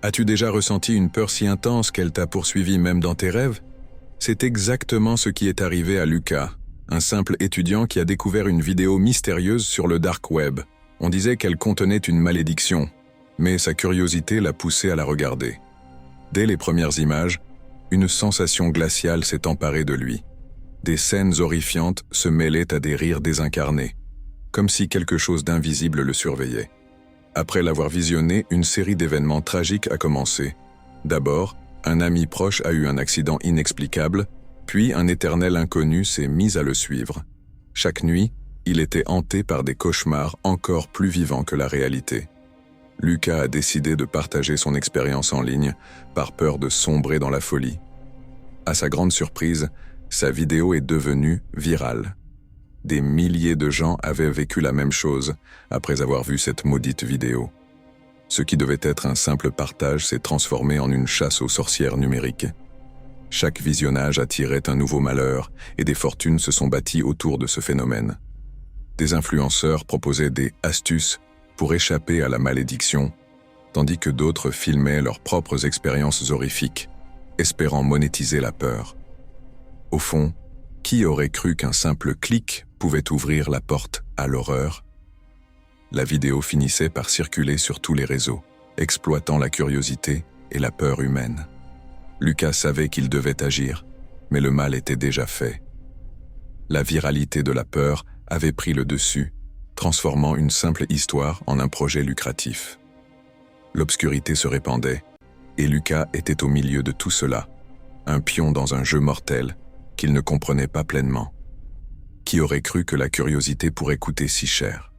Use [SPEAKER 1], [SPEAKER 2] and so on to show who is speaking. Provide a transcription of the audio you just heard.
[SPEAKER 1] As-tu déjà ressenti une peur si intense qu'elle t'a poursuivi même dans tes rêves? C'est exactement ce qui est arrivé à Lucas, un simple étudiant qui a découvert une vidéo mystérieuse sur le dark web. On disait qu'elle contenait une malédiction, mais sa curiosité l'a poussé à la regarder. Dès les premières images, une sensation glaciale s'est emparée de lui. Des scènes horrifiantes se mêlaient à des rires désincarnés, comme si quelque chose d'invisible le surveillait. Après l'avoir visionné, une série d'événements tragiques a commencé. D'abord, un ami proche a eu un accident inexplicable, puis un éternel inconnu s'est mis à le suivre. Chaque nuit, il était hanté par des cauchemars encore plus vivants que la réalité. Lucas a décidé de partager son expérience en ligne par peur de sombrer dans la folie. À sa grande surprise, sa vidéo est devenue virale. Des milliers de gens avaient vécu la même chose après avoir vu cette maudite vidéo. Ce qui devait être un simple partage s'est transformé en une chasse aux sorcières numériques. Chaque visionnage attirait un nouveau malheur et des fortunes se sont bâties autour de ce phénomène. Des influenceurs proposaient des astuces pour échapper à la malédiction, tandis que d'autres filmaient leurs propres expériences horrifiques, espérant monétiser la peur. Au fond, qui aurait cru qu'un simple clic pouvait ouvrir la porte à l'horreur? La vidéo finissait par circuler sur tous les réseaux, exploitant la curiosité et la peur humaine. Lucas savait qu'il devait agir, mais le mal était déjà fait. La viralité de la peur avait pris le dessus, transformant une simple histoire en un projet lucratif. L'obscurité se répandait, et Lucas était au milieu de tout cela, un pion dans un jeu mortel qu'il ne comprenait pas pleinement. Qui aurait cru que la curiosité pourrait coûter si cher?